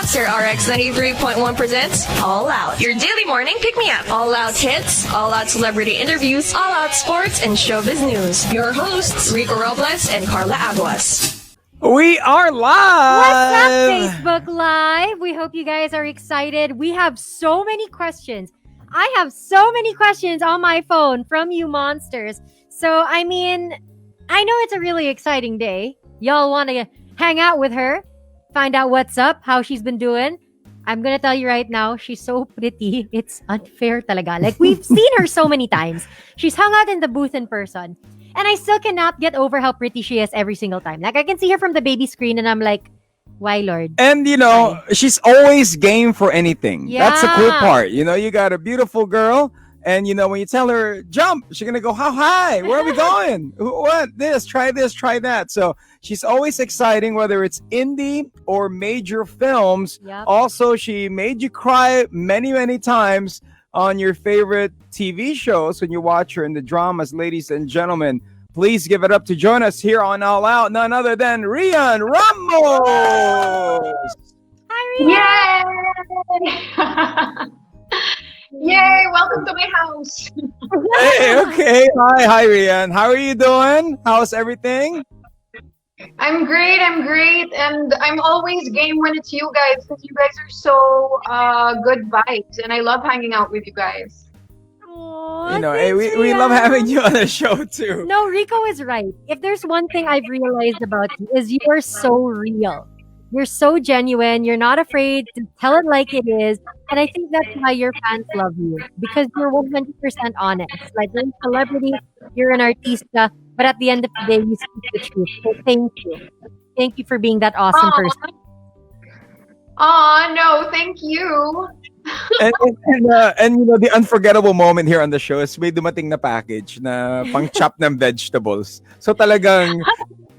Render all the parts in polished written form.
Monster RX93.1 presents All Out, your daily morning pick-me-up. All out hits, all out celebrity interviews, all out sports and showbiz news. Your hosts, Rico Robles and Carla Aguas. We are live! What's up, Facebook Live? We hope you guys are excited. We have so many questions. I have so many questions on my phone from you monsters. So, I know it's a really exciting day. Y'all want to hang out with her, find out what's up, how she's been doing. I'm going to tell you right now, she's so pretty. It's unfair talaga. Like, we've seen her so many times. She's hung out in the booth in person. And I still cannot get over how pretty she is every single time. Like, I can see her from the baby screen and I'm like, why, Lord? And, she's always game for anything. Yeah. That's the cool part. You got a beautiful girl. And, when you tell her, jump, she's going to go, how high? Where are we going? What? This, try that. So she's always exciting, whether it's indie or major films. Yep. Also, she made you cry many, many times on your favorite TV shows when you watch her in the dramas. Ladies and gentlemen, please give it up to join us here on All Out, none other than Rhian Ramos. Hi, Yay! Yay! Welcome to my house. Hey, okay. Hi, Rhian. How are you doing? How's everything? I'm great, and I'm always game when it's you guys, because you guys are so good vibes, and I love hanging out with you guys. Aww, we love having you on the show too. No, Rico is right. If there's one thing I've realized about you is you are so real. You're so genuine. You're not afraid to tell it like it is. And I think that's why your fans love you. Because you're 100% honest. Like, you're a celebrity, you're an artista, but at the end of the day, you speak the truth. So thank you. Thank you for being that awesome person. No, thank you. and the unforgettable moment here on the show is may dumating na package na pang-chop ng vegetables. So talagang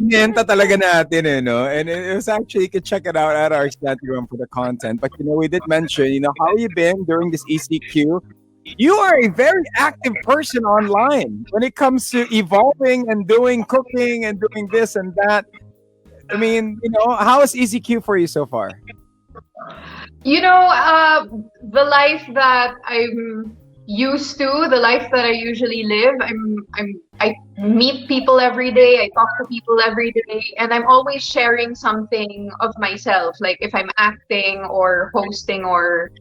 Pinenta talaga natin, and it was actually, you can check it out at RX931 for the content. But, we did mention, how you been during this ECQ. You are a very active person online when it comes to evolving and doing cooking and doing this and that. How is ECQ for you so far? The life that I'm used to, the life that I usually live, I meet people every day, I talk to people every day, and I'm always sharing something of myself, like if I'm acting or hosting or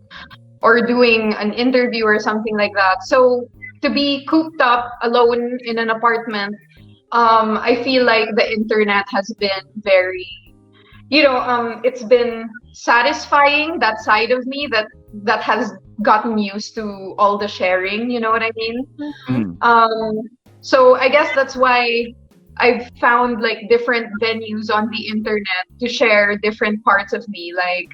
doing an interview or something like that. So to be cooped up alone in an apartment, I feel like the internet has been very, it's been satisfying, that side of me that has gotten used to all the sharing, you know what I mean? Mm-hmm. So I guess that's why I've found like different venues on the internet to share different parts of me. Like,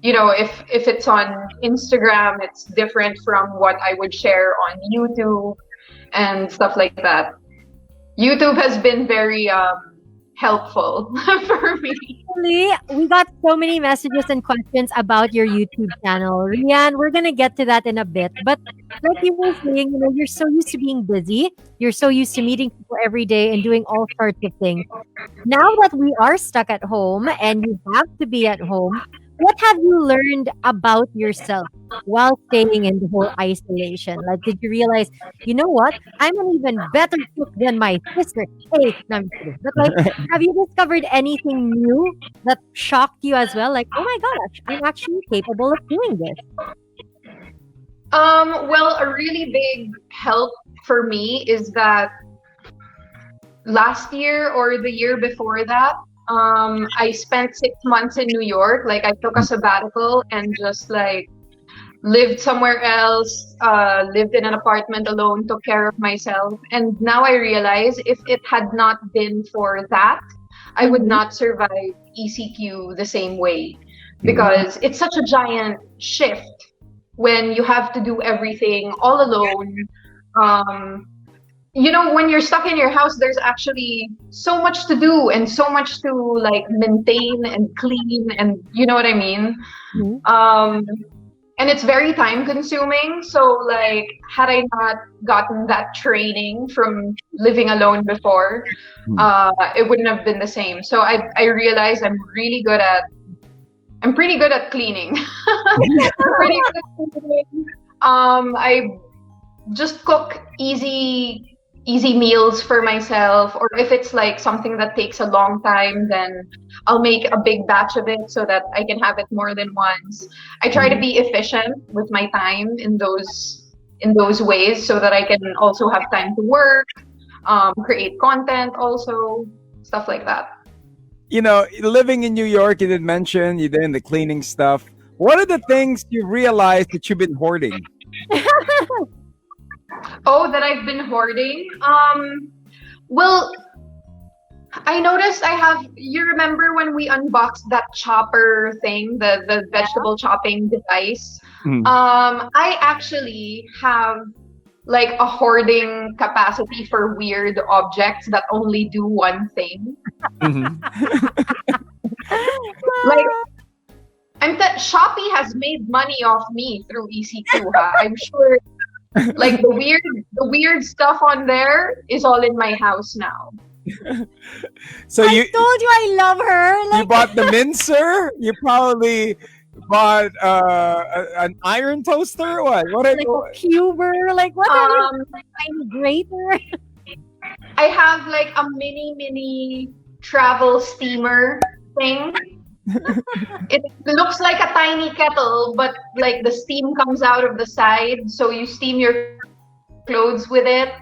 if it's on Instagram, it's different from what I would share on YouTube and stuff like that. YouTube has been very helpful for me. We got so many messages and questions about your YouTube channel. Rhian, we're going to get to that in a bit. But like you were saying, you're so used to being busy. You're so used to meeting people every day and doing all sorts of things. Now that we are stuck at home and you have to be at home, what have you learned about yourself while staying in the whole isolation? Like, did you realize, you know what? I'm an even better cook than my sister. Hey, no, I'm kidding. But like, have you discovered anything new that shocked you as well? Like, oh my gosh, I'm actually capable of doing this. Well, a really big help for me is that last year or the year before that, I spent 6 months in New York. Like, I took a sabbatical and just like lived somewhere else, lived in an apartment alone, took care of myself. And now I realize if it had not been for that, I would not survive ECQ the same way, because it's such a giant shift when you have to do everything all alone. When you're stuck in your house, there's actually so much to do and so much to like maintain and clean, and you know what I mean? And it's very time consuming. So like, had I not gotten that training from living alone before, it wouldn't have been the same. So I realized I'm I'm pretty good at cleaning. I'm pretty good at cleaning. I just cook easy meals for myself, or if it's like something that takes a long time, then I'll make a big batch of it so that I can have it more than once. I try to be efficient with my time in those ways so that I can also have time to work, create content, also stuff like that. Living in New York, you did mention you're doing the cleaning stuff. What are the things you realized that you've been hoarding? Oh, that I've been hoarding. Well, I noticed you remember when we unboxed that chopper thing, the vegetable chopping device? I actually have like a hoarding capacity for weird objects that only do one thing. Like, Shopee has made money off me through ECQ. I'm sure. Like the weird stuff on there is all in my house now. So I told you I love her. You bought the mincer? You probably bought an iron toaster? What are like a cuber? Like what are you? Tiny grater? I have like a mini travel steamer thing. It looks like a tiny kettle, but like the steam comes out of the side, so you steam your clothes with it.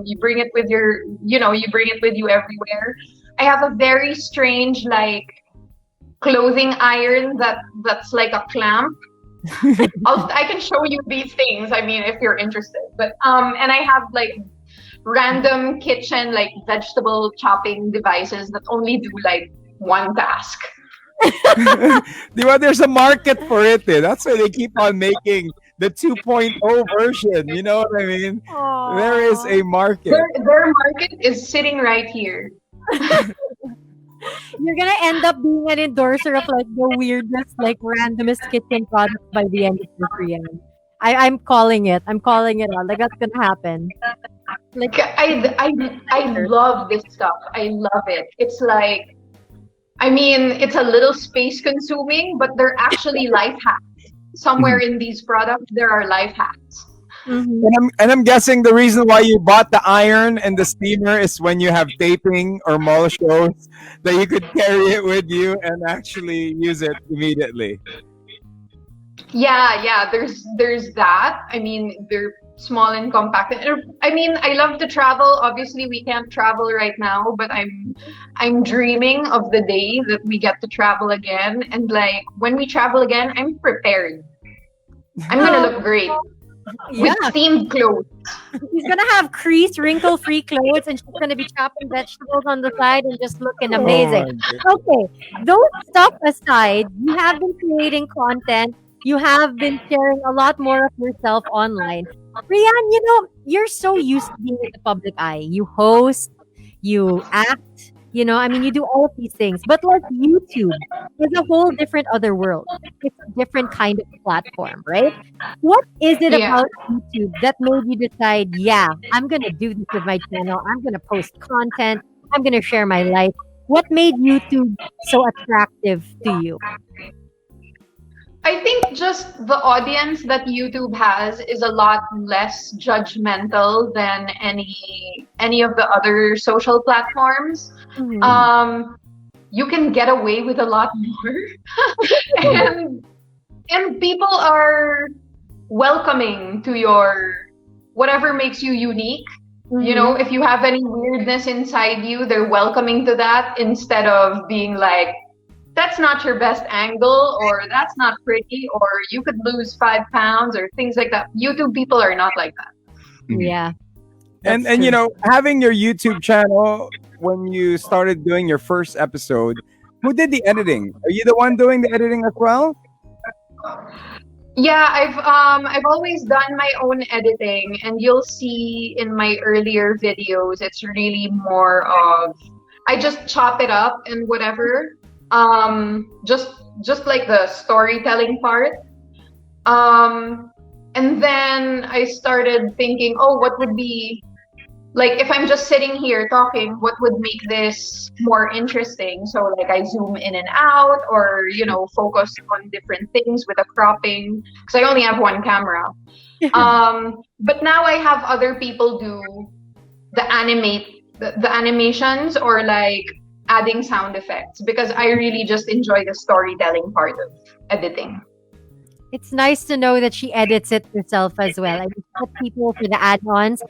You bring it with you bring it with you everywhere. I have a very strange like clothing iron that's like a clamp. I can show you these things. I mean, if you're interested. But and I have like random kitchen like vegetable chopping devices that only do like one task. There's a market for it. That's why they keep on making the 2.0 version. You know what I mean? Aww. There is a market. Their market is sitting right here. You're gonna end up being an endorser of like the weirdest, like randomest kitchen products by the end of this year. I'm calling it. I'm calling it out. Like that's gonna happen. Like I love this stuff. I love it. It's like, I mean, it's a little space consuming, but they're actually life hacks. Somewhere in these products, there are life hacks. And I'm guessing the reason why you bought the iron and the steamer is when you have taping or mall shows that you could carry it with you and actually use it immediately. Yeah, there's that. I mean, they're small and compact. I mean, I love to travel. Obviously, we can't travel right now, but I'm dreaming of the day that we get to travel again. And like when we travel again, I'm prepared. I'm gonna look great with steamed clothes. She's gonna have crease, wrinkle-free clothes, and she's gonna be chopping vegetables on the side and just looking amazing. Okay, those stuff aside, you have been creating content. You have been sharing a lot more of yourself online. Rhian, you're so used to being in the public eye. You host, you act, I mean, you do all of these things. But like YouTube is a whole different other world. It's a different kind of platform, right? What is it about YouTube that made you decide, I'm going to do this with my channel. I'm going to post content. I'm going to share my life. What made YouTube so attractive to you? I think just the audience that YouTube has is a lot less judgmental than any of the other social platforms. You can get away with a lot more, and people are welcoming to your whatever makes you unique. If you have any weirdness inside you, they're welcoming to that instead of being like, that's not your best angle, or that's not pretty, or you could lose 5 pounds, or things like that. YouTube people are not like that. Yeah. And having your YouTube channel, when you started doing your first episode, who did the editing? Are you the one doing the editing as well? Yeah, I've always done my own editing, and you'll see in my earlier videos, it's really more of I just chop it up and whatever. Just like the storytelling part. And then I started thinking, what would be like if I'm just sitting here talking, what would make this more interesting? So like I zoom in and out, or focus on different things with a cropping, because I only have one camera. But now I have other people do the animations, or like adding sound effects, because I really just enjoy the storytelling part of editing. It's nice to know that she edits it herself as well. I mean, put people for the add-ons,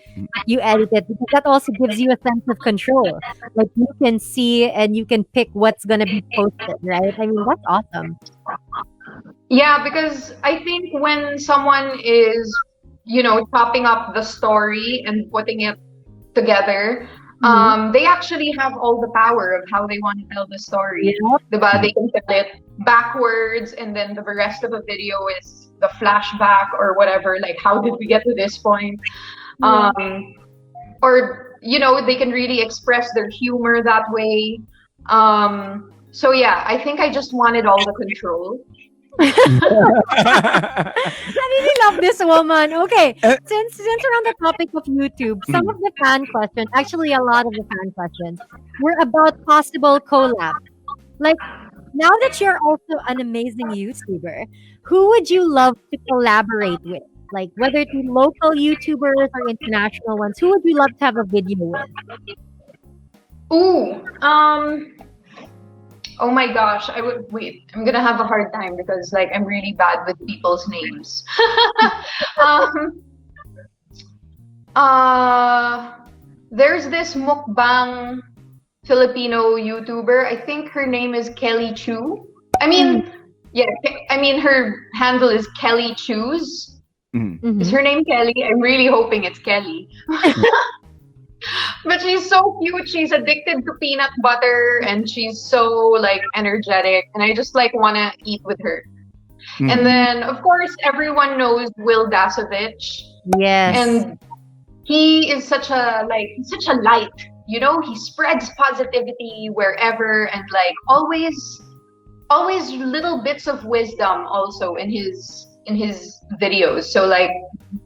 you edit it, because that also gives you a sense of control. Like you can see and you can pick what's gonna be posted, right? I mean, that's awesome. Yeah, because I think when someone is, chopping up the story and putting it together, they actually have all the power of how they want to tell the story. Yep. Diba? They can tell it backwards, and then the rest of the video is the flashback or whatever. Like, how did we get to this point? Or they can really express their humor that way. So yeah, I think I just wanted all the control. I really love this woman. Okay, since we're on the topic of YouTube, some of the fan questions, actually a lot of the fan questions, were about possible collabs. Like, now that you're also an amazing YouTuber, who would you love to collaborate with? Like, whether it be local YouTubers or international ones, who would you love to have a video with? Ooh, oh my gosh, I'm gonna have a hard time because like I'm really bad with people's names. There's this mukbang Filipino YouTuber. I think her name is Kelly Chu. I mean, her handle is Kelly Chews. Mhm. Is her name Kelly? I'm really hoping it's Kelly. But she's so cute. She's addicted to peanut butter, and she's so like energetic, and I just like want to eat with her. And then of course everyone knows Will Dasovich. Yes. And he is such a light. He spreads positivity wherever, and like always little bits of wisdom also in his videos. So like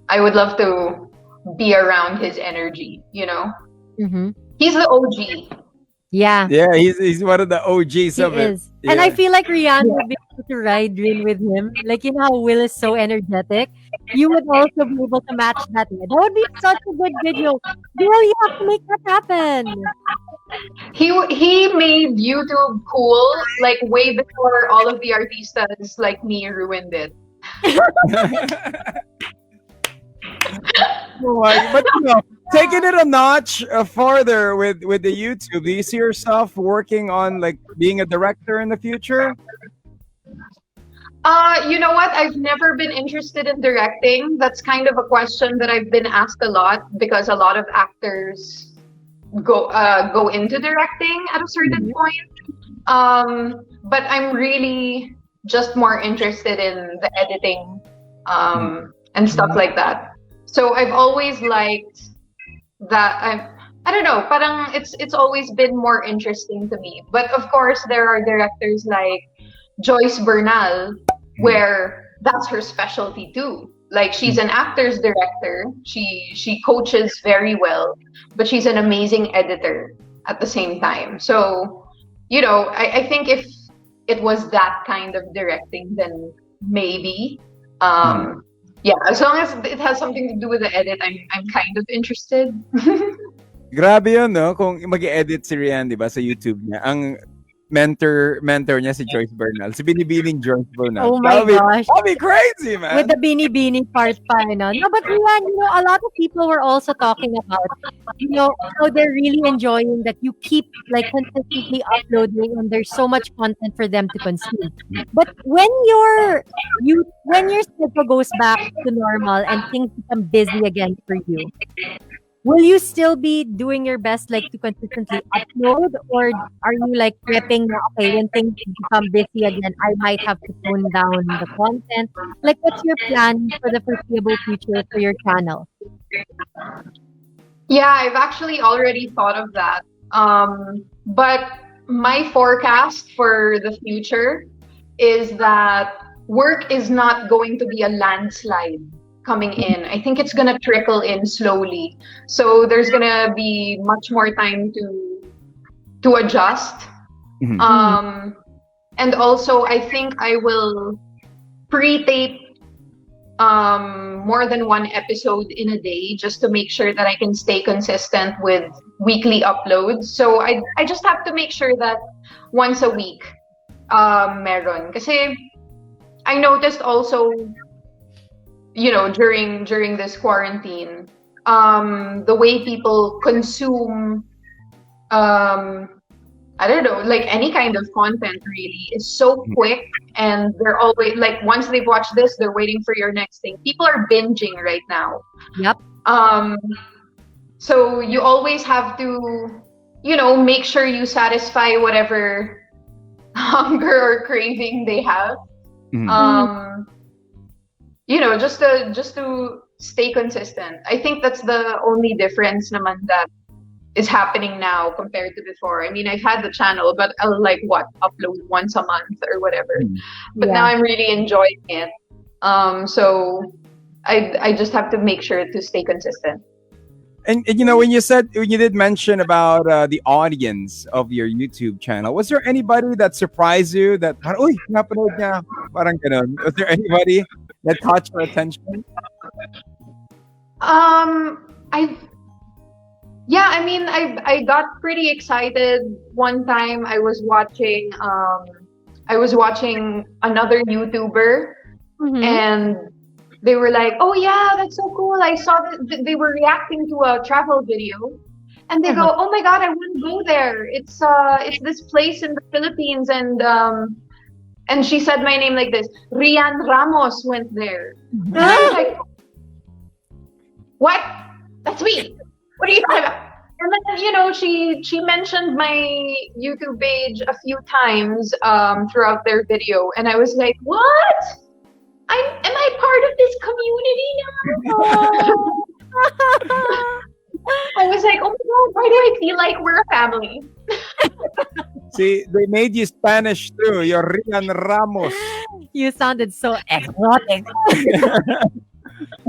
I would love to be around his energy. Mm-hmm. He's the OG. Yeah. Yeah, he's one of the OGs He of it. is. And I feel like Rhian would be able to ride Rin with him. Like, how Will is so energetic. You would also be able to match that. That would be such a good video. Will, you have to make that happen. He made YouTube cool like way before all of the artistas like me ruined it. But taking it a notch farther with the YouTube, do you see yourself working on like being a director in the future? You know what? I've never been interested in directing. That's kind of a question that I've been asked a lot, because a lot of actors go into directing at a certain point. But I'm really just more interested in the editing and stuff like that. So I've always liked that. I don't know, parang it's always been more interesting to me. But of course, there are directors like Joyce Bernal, where that's her specialty too. Like, she's an actor's director. She coaches very well, but she's an amazing editor at the same time. So, I think if it was that kind of directing, then maybe. Yeah, as long as it has something to do with the edit, I'm kind of interested. Grabe yun, no? Kung mag-edit si Rhian, di ba, sa YouTube niya. Ang mentor niya si Joyce Bernal. Si Binibining Joyce Bernal. Oh my gosh. That'll be crazy, man. With the beanie part pa, No, but Rhian, a lot of people were also talking about, how they're really enjoying that you keep like consistently uploading, and there's so much content for them to consume. But when your schedule goes back to normal and things become busy again for you, will you still be doing your best, like, to consistently upload, or are you like prepping na, okay, when things become busy again, I might have to tone down the content? Like, what's your plan for the foreseeable future for your channel? Yeah, I've actually already thought of that. But my forecast for the future is that work is not going to be a landslide coming in. I think it's gonna trickle in slowly. So there's gonna be much more time to adjust. Mhm. And also I think I will pre-tape more than one episode in a day just to make sure that I can stay consistent with weekly uploads. So I just have to make sure that once a week meron. Kasi I noticed also, during this quarantine, the way people consume I don't know, like any kind of content really is so quick, and they're always like, once they've watched this, they're waiting for your next thing. People are binging right now. Yep. So you always have to, make sure you satisfy whatever hunger or craving they have. Just to stay consistent. I think that's the only difference naman that is happening now compared to before. I mean, I've had the channel, but I'll upload once a month or whatever. But now I'm really enjoying it. So I just have to make sure to stay consistent. And when you did mention about the audience of your YouTube channel, was there anybody that surprised you that parang, uy, napanood niya, parang ganun? Was there anybody that caught your attention? I got pretty excited one time. I was watching another YouTuber, and they were like, "Oh yeah, that's so cool! I saw that they were reacting to a travel video, and they go, "Oh my god, I want to go there! It's this place in the Philippines, and she said my name like this. Rhian Ramos went there." And I was like, "What? That's me. What are you talking about?" And then, she mentioned my YouTube page a few times throughout their video, and I was like, "What? Am I part of this community now?" I was like, "Oh my god, why do I feel like we're a family?" See, they made you Spanish too. You're Rhian Ramos. You sounded so exotic.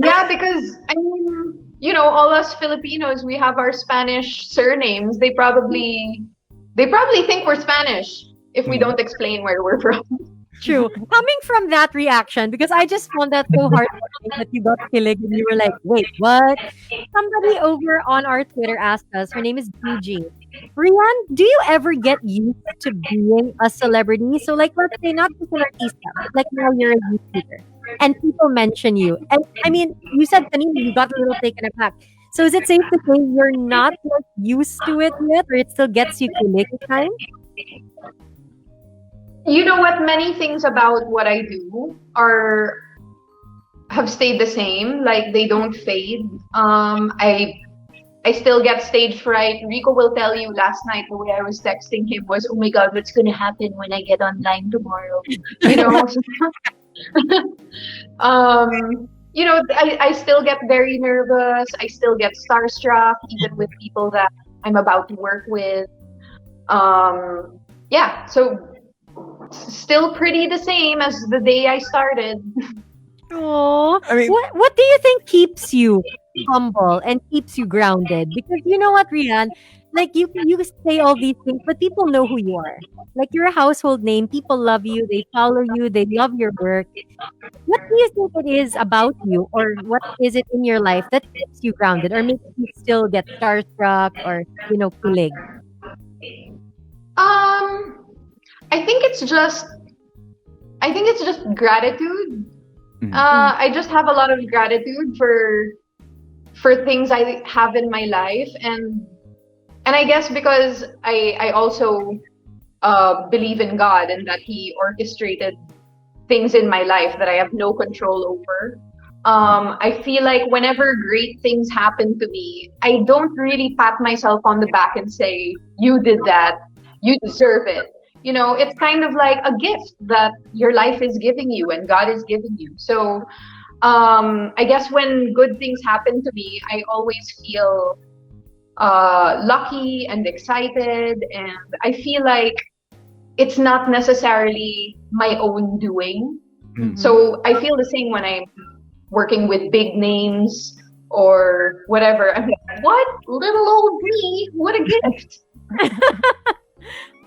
Yeah, because I mean, all us Filipinos, we have our Spanish surnames. They probably think we're Spanish if we don't explain where we're from. True. Coming from that reaction, because I just found that so hard that you got kilig and you were like, wait, what? Somebody over on our Twitter asked us, her name is BG. Rhian, do you ever get used to being a celebrity? So like, let's say not just an artista, but like now you're a YouTuber and people mention you. And I mean, you said kanina you got a little taken aback. So is it safe to say you're not like used to it yet, or it still gets you kilig at times? You know what? Many things about what I do have stayed the same. Like they don't fade. I still get stage fright. Rico will tell you last night the way I was texting him was, "Oh my god, what's gonna happen when I get online tomorrow?" I still get very nervous. I still get starstruck, even with people that I'm about to work with. So still pretty the same as the day I started. Oh, I mean, what do you think keeps you humble and keeps you grounded? Because you know what, Rhian, like you say all these things, but people know who you are. Like you're a household name. People love you. They follow you. They love your work. What do you think it is about you, or what is it in your life that keeps you grounded, or makes you still get starstruck, or kilig? I think it's just gratitude. I just have a lot of gratitude for things I have in my life, and I guess because I also believe in God and that He orchestrated things in my life that I have no control over. I feel like whenever great things happen to me, I don't really pat myself on the back and say, "You did that, you deserve it." It's kind of like a gift that your life is giving you and God is giving you. So I guess when good things happen to me, I always feel lucky and excited, and I feel like it's not necessarily my own doing. So I feel the same working with big names or whatever. I'm like, what? Little old me? What a gift.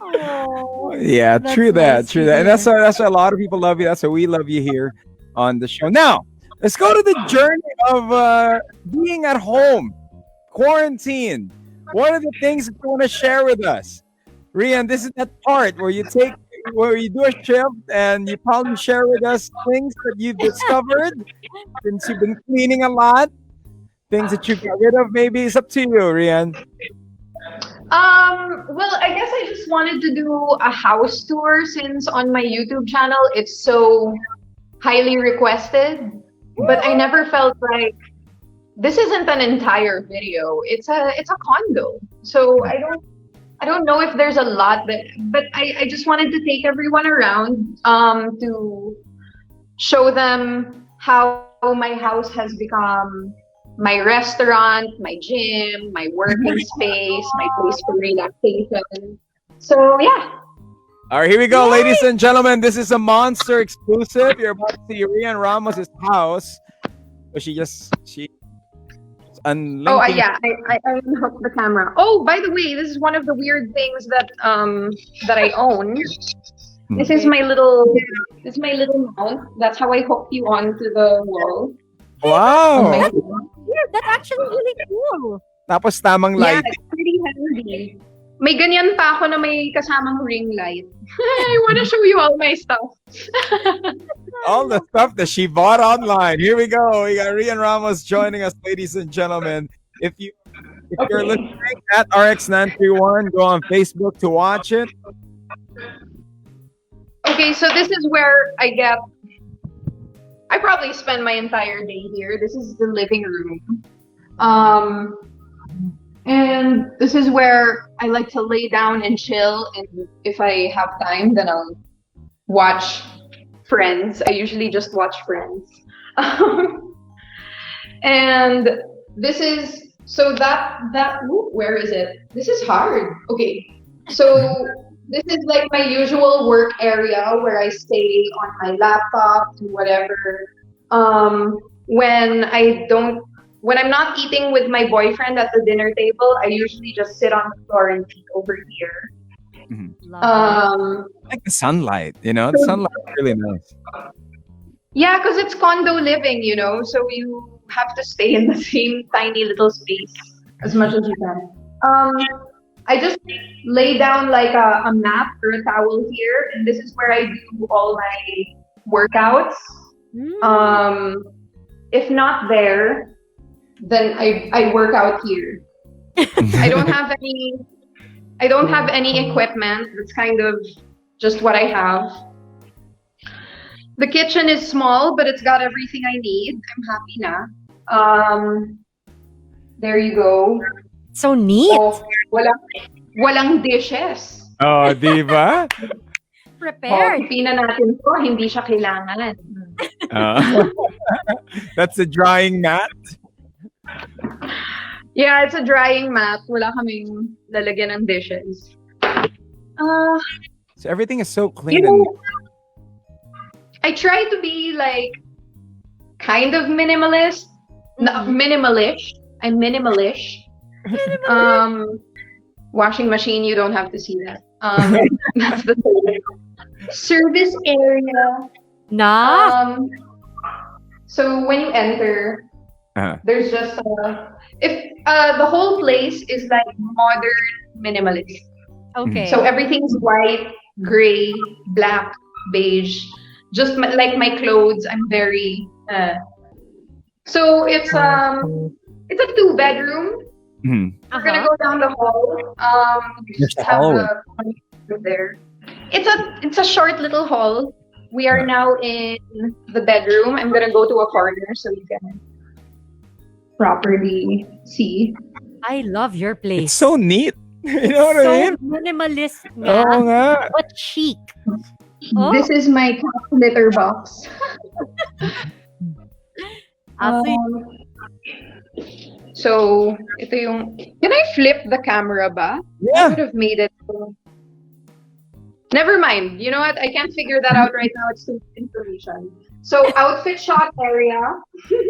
Oh, Yeah, that's true that, nice true to that. And hear. that's why a lot of people love you. That's why we love you here on the show. Now, let's go to the journey of being at home, quarantine. What are the things that you want to share with us? Rhian, this is that part where you do a shift and you probably share with us things that you've discovered since you've been cleaning a lot, things that you got rid of. Maybe it's up to you, Rhian. Well, I guess I just wanted to do a house tour since on my YouTube channel it's so highly requested, but I never felt like this isn't an entire video. It's a condo. So I don't know if there's a lot that, but I just wanted to take everyone around to show them how my house has become my restaurant, my gym, my working space, my place for relaxation. So yeah. All right, here we go, ladies and gentlemen. This is a Monster exclusive. You're about to see Rhian Ramos' house. So she's unlinking. Oh yeah, I unhooked the camera. Oh, by the way, this is one of the weird things that I own. This is my little mount. That's how I hooked you onto the wall. Wow. Yeah, that's actually really cool. Tapos tamang Yeah, light. it's pretty handy. May ganyan pa ako na may kasamang ring light. I want to show you all my stuff. All the stuff that she bought online. Here we go. We got Rhian Ramos joining us, ladies and gentlemen. If you're listening at RX931, go on Facebook to watch it. Okay, so this is where I probably spend my entire day here. This is the living room. And this is where I like to lay down and chill. And if I have time, then I'll watch Friends. I usually just watch Friends. And this is, so where is it? This is hard. Okay. So this is like my usual work area where I stay on my laptop and whatever. When I'm not eating with my boyfriend at the dinner table, I usually just sit on the floor and eat over here. Like the sunlight, the sunlight is really nice. Yeah, because it's condo living, so you have to stay in the same tiny little space as much as you can. I just lay down like a mat or a towel here, and this is where I do all my workouts. If not there, then I work out here. I don't have any equipment. It's kind of just what I have. The kitchen is small, but it's got everything I need. I'm happy na. There you go. So neat. Oh, walang dishes. Oh, di ba? Prepared. Pipina natin to, hindi siya kailangan. That's a drying mat. Yeah, it's a drying mat. Wala kaming lalagyan ng dishes. So everything is so clean. And I try to be like kind of minimalist. Minimalish. I'm minimalish. Washing machine, you don't have to see that. That's the thing. Service area. So when you enter, there's just the whole place is like modern minimalist. Okay. So everything's white, gray, black, beige. Just like my clothes, I'm very. So it's a 2-bedroom. We're gonna go down the hall. There's the have hallway. there. It's a short little hall. We are now in the bedroom. I'm gonna go to a corner so you can properly see. I love your place. It's so neat. You know what I mean? Minimalist Oo nga. but chic. Oh. This is my cat litter box. So, ito yung... Can I flip the camera ba? I Yeah. would have made it... Never mind. You know what? I can't figure that out right now. It's too much information. So outfit shot area,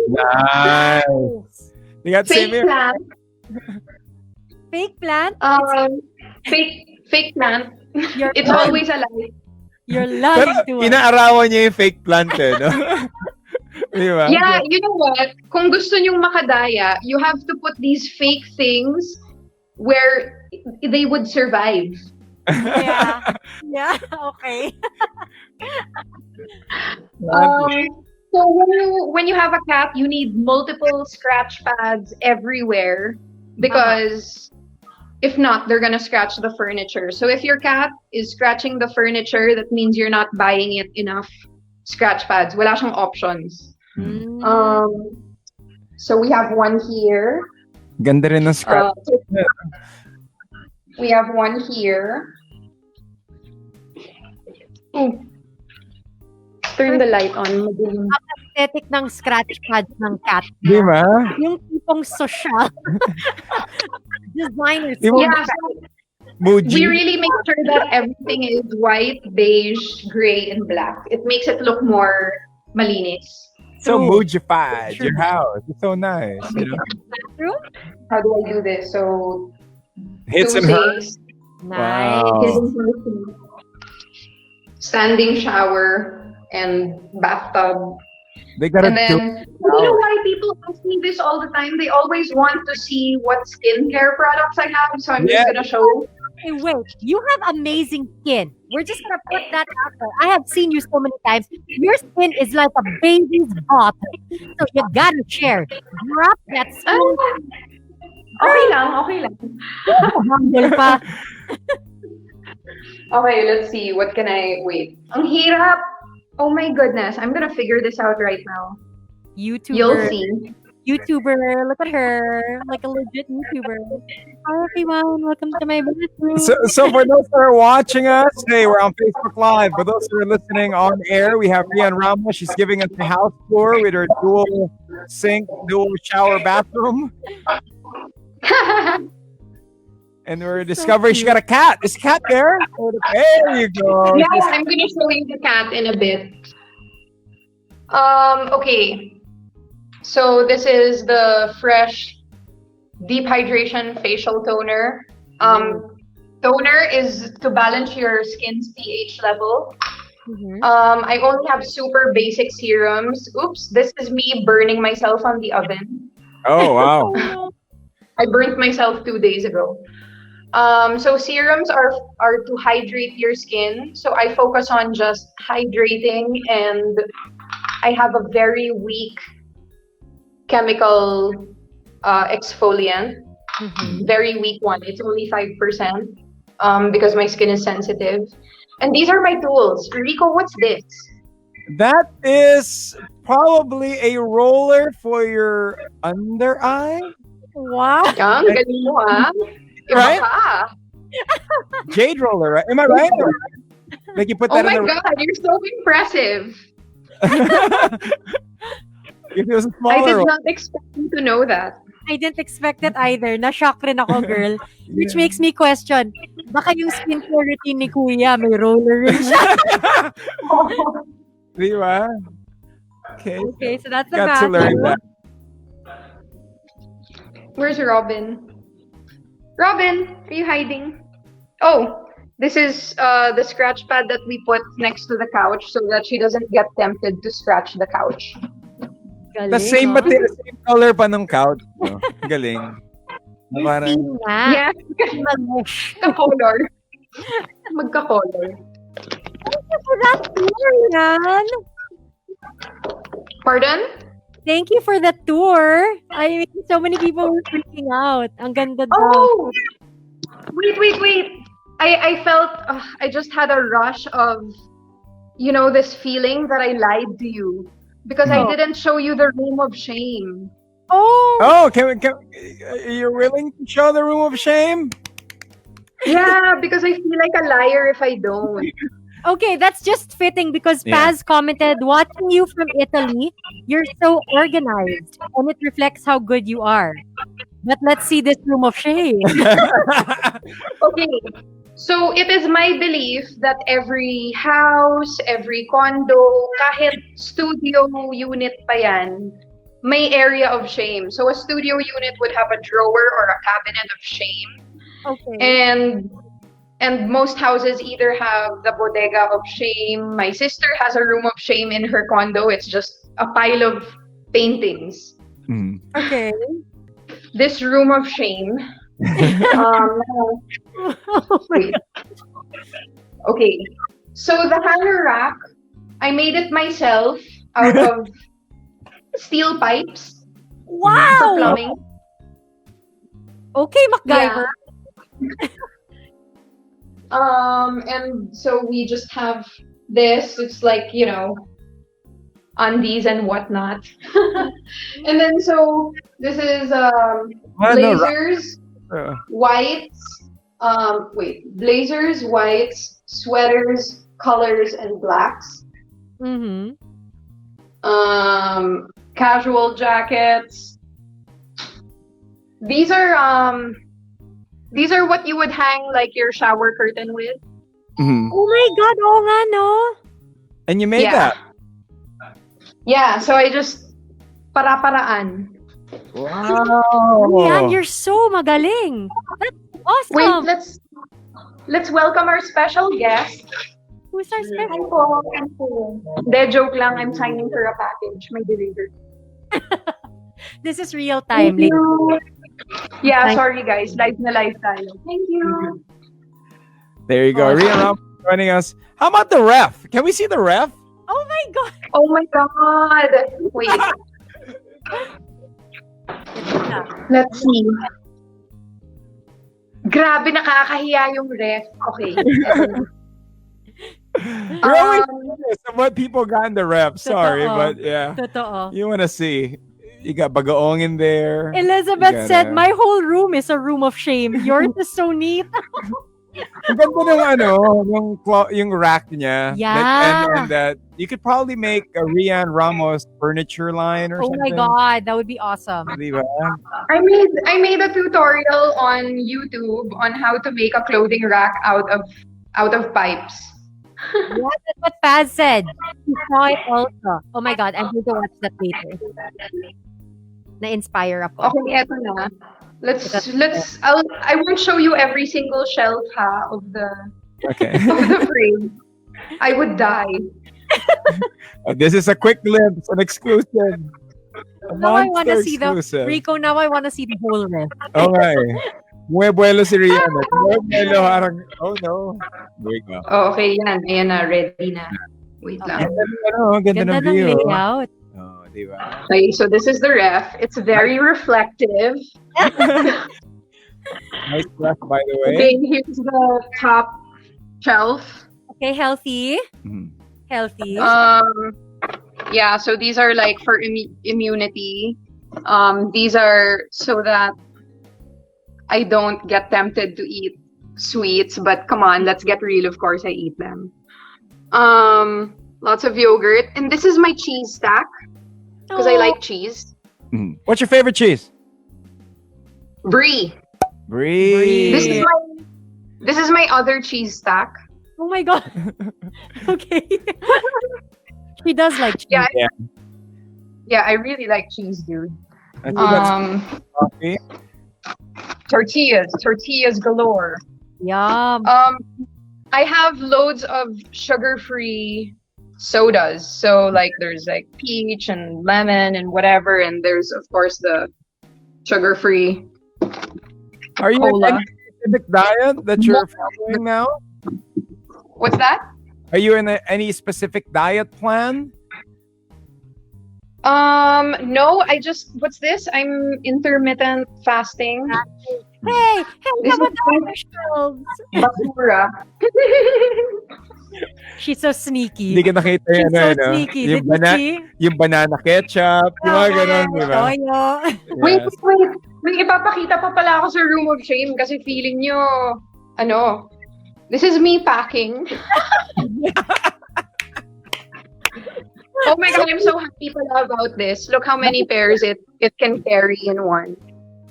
Nice. You got same fake here. plant, Fake plant? fake plant. You're It's always alive. You're Pero lying to us. inaarawan niya yung fake plant eh, no? Di ba? Yeah, you know what? Kung gusto nyong makadaya, you have to put these fake things where they would survive. Yeah. Yeah, okay. So when you have a cat, you need multiple scratch pads everywhere because if not, they're gonna scratch the furniture. So if your cat is scratching the furniture, that means you're not buying it enough scratch pads. Wala siyang options. So we have one here. Ganda rin ng scratch. We have one here. Oh. Turn the light on. Madilim. Ang aesthetic ng scratch pads ng cat. Di ba? Yung tipong social. Designers. Di ba? Yeah, so Muji. we really make sure that everything is white, beige, gray, and black. It makes it look more malinis. So True. Mujified, your house. It's so nice. You know? True? How do I do this? So Hits two and hers. sinks, Nice. Wow. hidden sink, standing shower, and bathtub. They got And a then, I don't know why people ask me this all the time. They always want to see what skincare products I have, so I'm Yeah. just gonna show. Hey, wait. You have amazing skin. We're just gonna put that out there. I have seen you so many times. Your skin is like a baby's butt. So you gotta share. Drop that Ah, skin. okay lang, okay lang. Humble pa. Okay, let's see. What can I wait? Ang hirap. Oh my goodness, I'm gonna figure this out right now. YouTuber. You'll see. YouTuber. Look at her. Like a legit YouTuber. Hi everyone. Welcome to my bathroom. So for those that are watching us, hey, we're on Facebook Live. For those that are listening on air, we have Rhian Ramos. She's giving us the house tour with her dual sink, dual shower bathroom. And we're discovering she got a cat. Is cat there? There you go. Yeah, I'm gonna show you the cat in a bit. Okay. So this is the fresh deep hydration facial toner. Toner is to balance your skin's pH level. Mhm. I only have super basic serums. Oops, this is me burning myself on the oven. Oh, wow. I burnt myself 2 days ago. So serums are to hydrate your skin. So I focus on just hydrating, and I have a very weak chemical exfoliant. Mhm. Very weak one. It's only 5% because my skin is sensitive. And these are my tools. Rico, what's this? That is probably a roller for your under eye. Wow. Ang galing mo, ha? Iba Right? ka. Jade roller, right? Am I right? Like you put Oh that my in the God, you're so impressive. If it was a I smaller did one. not expect you to know that. I didn't expect it either. Na-shock rin ako, girl. Which makes me question, baka yung skincare routine ni Kuya, may roller rin siya. Di ba? Okay. Okay, so that's the Got to learn that. Where's Robin? Robin, are you hiding? Oh, this is the scratch pad that we put next to the couch so that she doesn't get tempted to scratch the couch. Galing, The same ah. same color pa ng couch. No? Galing. Yung Parang, theme nga. Yes, Mag-mesh. magka-color. Magka-color. Thank you for that tour, Rhian. Pardon? Thank you for the tour. I mean, so many people were freaking out. Ang ganda daw. Oh! Wait. I felt, I just had a rush of, this feeling that I lied to you. Because I Oh. didn't show you the room of shame. Oh! can you're willing to show the room of shame? Yeah, because I feel like a liar if I don't. Okay, that's just fitting because Yeah. Paz commented, watching you from Italy, you're so organized and it reflects how good you are. But let's see this room of shame. Okay, So it is my belief that every house, every condo, kahit studio unit pa yan, may area of shame. So a studio unit would have a drawer or a cabinet of shame. Okay. And most houses either have the bodega of shame. My sister has a room of shame in her condo. It's just a pile of paintings. Okay. This room of shame. Wait. Okay. So the hanger rack, I made it myself out of steel pipes for Wow. plumbing. Okay, MacGyver. And so we just have this. It's like, undies and whatnot. And then so this is blazers, whites, blazers, whites, sweaters, colors, and blacks. Mm-hmm. Casual jackets. These are what you would hang like your shower curtain with. Oh my God, oo nga, no? And you made that? Yeah, so I just para-paraan. Wow. Rhian, you're so magaling. That's awesome. Wait, let's welcome our special guest. Who's our special? Hi po. De, joke lang. I'm signing for a package. May deliver. This is real time. Thank you. Yeah, Thank- sorry guys. Live na live tayo. Thank you. There you go. Rhian Ramos joining us. How about the ref? Can we see the ref? Oh my God. Oh my God. Wait. Let's see. Grabe, nakakahiya yung ref. Okay. We're always curious of what people got in the ref. Sorry, Totoo. but yeah. Totoo. You want to see. You got bagaong in there. Elizabeth You said, gotta- my whole room is a room of shame. Yours is so neat. Ang ganda ng yung rack niya. Yeah. And that you could probably make a Rhian Ramos furniture line or Oh something. my God, that would be awesome. Diba? I made a tutorial on YouTube on how to make a clothing rack out of pipes. Yeah, that's what Paz said. She saw it also. Oh my God, I'm going to watch that later. Na-inspire ako. Okay, eto na. I won't show you every single shelf of the Okay. frame. I would die. This is a quick glimpse, an exclusive. A Now I want to monster see the exclusive. Rico. Now I want to see the whole rest. Okay. Muebuelo si Rhian. Muebuelo, harang, oh no. There you go. Oh, okay, yan. Ayan na, ready na. Wait lang. Ganda Ganda ng ng view. layout. Oh, diba? Okay, so this is the ref. It's very reflective. Nice ref, by the way. Okay, here's the top shelf. Okay, healthy. Mhm. Healthy. Yeah, so these are like for immunity. These are so that I don't get tempted to eat sweets, but come on, let's get real. Of course, I eat them. Lots of yogurt, and this is my cheese stack because I like cheese. Mhm. What's your favorite cheese? Brie. Brie. This is my other cheese stack. Oh my God. Okay. She does like cheese. Yeah, Yeah. yeah, I really like cheese, dude. I think that's coffee. Tortillas galore. Yum. I have loads of sugar-free sodas. So like there's like peach and lemon and whatever, and there's of course the sugar-free Are you in cola. any specific diet that you're following now? What's that? Are you in any specific diet plan? No, what's this? I'm intermittent fasting. Hey, This come on is the other shelves. basura. She's so sneaky. Hindi ka nakita She's yun, so ano? sneaky. Yung, Did you see? yung banana ketchup, yung mga ganun, di ba? Toyo. Wait, Yes. wait. May ipapakita pa pala ako sa room of shame kasi feeling nyo, this is me packing. Oh my God, I'm so happy pala about this. Look how many pairs it can carry in one.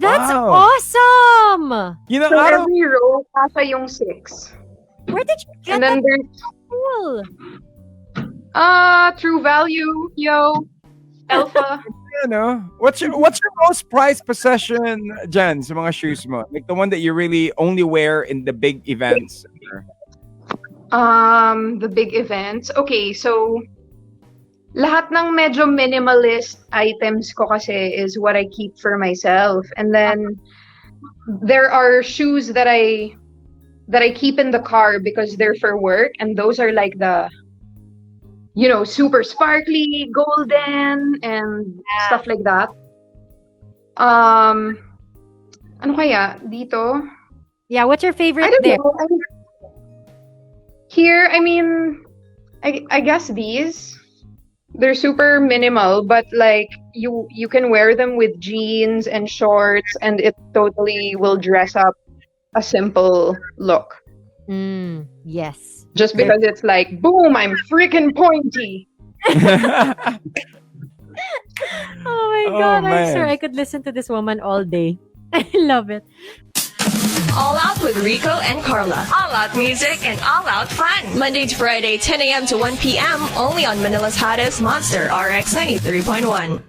That's Wow. awesome! You know, So out of every row, kasha yung 6. Where did you get And that then there's tool? True Value, yo, Alpha. you know, what's your most prized possession, Jen, sa mga shoes mo? Like the one that you really only wear in the big events. The big events. Okay, so lahat ng medyo minimalist items ko kasi is what I keep for myself. And then there are shoes that I keep in the car because they're for work, and those are like the super sparkly, golden, and stuff like that. Ano kaya dito? Yeah, what's your I favorite don't there? know. Here, I mean, I guess these. They're super minimal, but like you can wear them with jeans and shorts, and it totally will dress up a simple look. Yes. Just because it's like, boom, I'm freaking pointy. Oh my Oh, god, I'm man. sure I could listen to this woman all day. I love it. All Out with Rico and Carla. All Out music and all out fun. Monday to Friday, 10 a.m. to 1 p.m. only on Manila's hottest Monster RX93.1.